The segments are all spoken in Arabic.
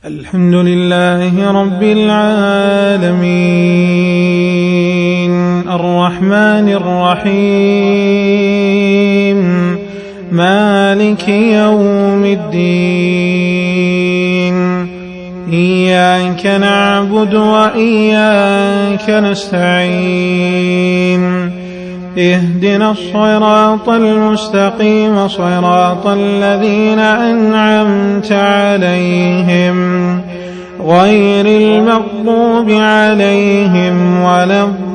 الحمد لله رب العالمين الرحمن الرحيم مالك يوم الدين إياك نعبد وإياك نستعين اهدنا الصراط المستقيم صراط الذين أنعمت عليهم غير المغضوب عليهم ولا الضالين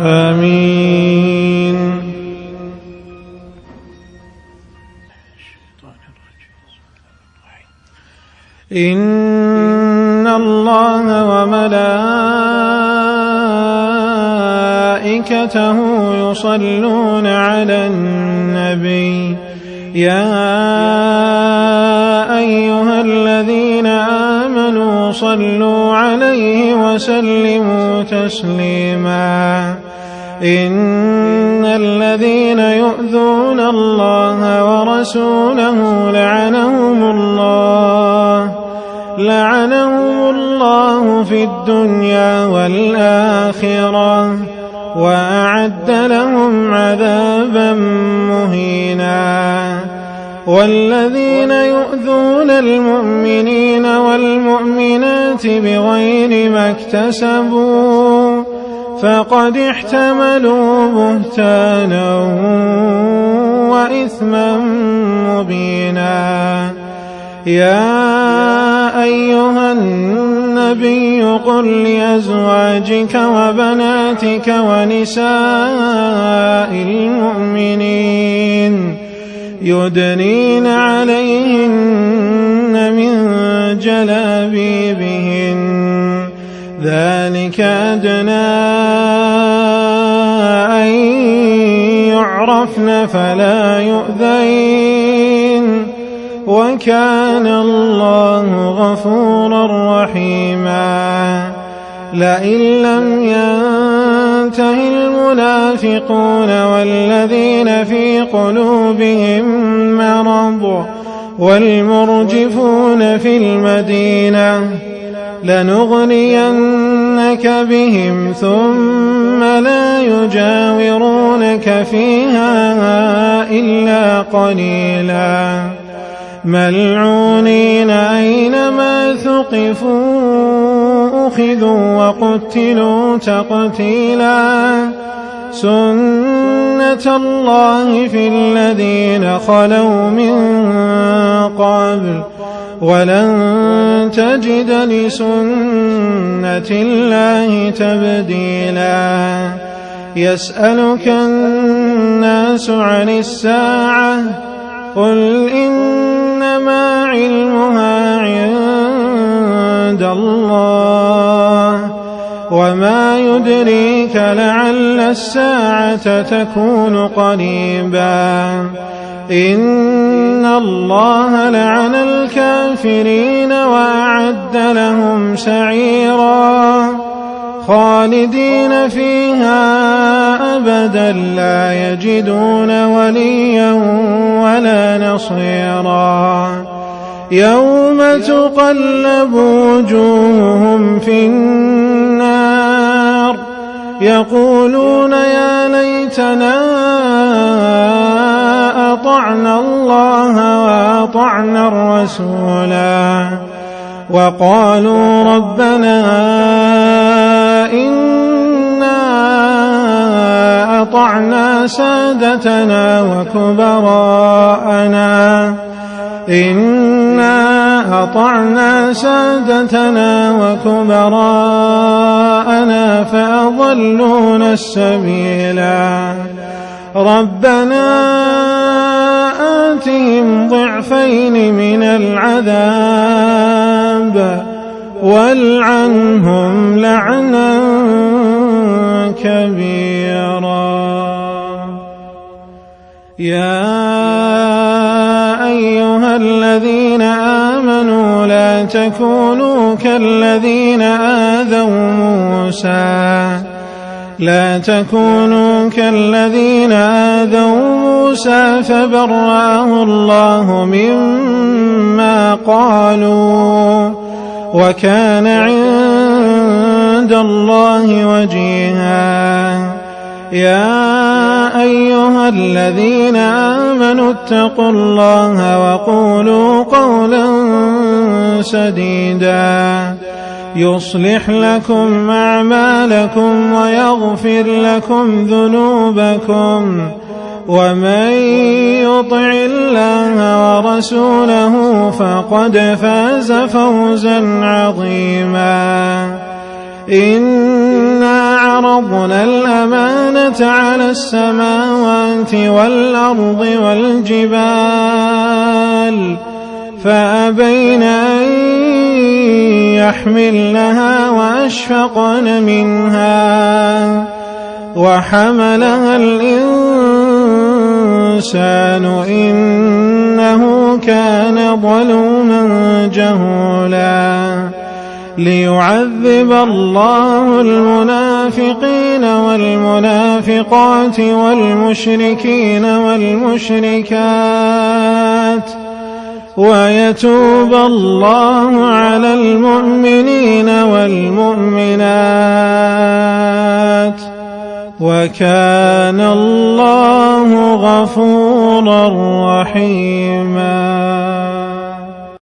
آمين. إن الله وملائكته يصلون على النبي يا أيها الذين آمنوا صلوا عليه وسلموا تسليما. إن الذين يؤذون الله ورسوله لعنهم الله في الدنيا والآخرة وأعد لهم عذابا مهينا. والذين يؤذون المؤمنين والمؤمنات بغير ما اكتسبوا فقد احتملوا بهتانا وإثما مبينا. يا أيها النبي قل لأزواجك وبناتك ونساء المؤمنين يدنين عليهن من جلابيبهن ذلك أدنى أن يعرفن فلا يؤذين وكان الله غفورا رحيما. لئن لم ينته المنافقون والذين في قلوبهم مرض والمرجفون في المدينة لنغرينك بهم ثم لا يجاورونك فيها إلا قليلا ملعونين أينما ثقفوا أخذوا وقتلوا تقتيلا. سنة الله في الذين خلوا من قبل ولن تجد لسنة الله تبديلا. يسألك الناس عن الساعة قل إنما علمها عند الله وما يدريك لعل الساعة تكون قريبا. إن الله لعن الكافرين وأعد لهم سعيرا خالدين فيها أبدا لا يجدون وليا ولا نصيرا. يوم تقلب وجوههم في النار يقولون يا ليتنا أطعنا الله وأطعنا الرسولا وقالوا ربنا إنا أطعنا سادتنا وكبراءنا فأضلونا السبيلا. ربنا آتهم ضعفين من العذاب والعنهم لعنا كبيرا. يا أيها الذين آمنوا لا تكونوا كالذين آذوا موسى لا تكونوا كالذين آذوا موسى فبرأه الله مما قالوا وكان عند الله وجيها. يا أيها الذين آمنوا اتقوا الله وقولوا قولا سديدا يصلح لكم أعمالكم ويغفر لكم ذنوبكم ومن يطع الله ورسوله فقد فاز فوزا عظيما. إنا عرضنا الأمانة على السماوات والأرض والجبال فأبين أن يحملنها وأشفقن منها وحملها الإنسان إنه كان ظلوما جهولا. ليعذب الله المنافقين والمنافقات والمشركين والمشركات ويتوب الله على المؤمنين والمؤمنات وكان الله غفورا رحيما.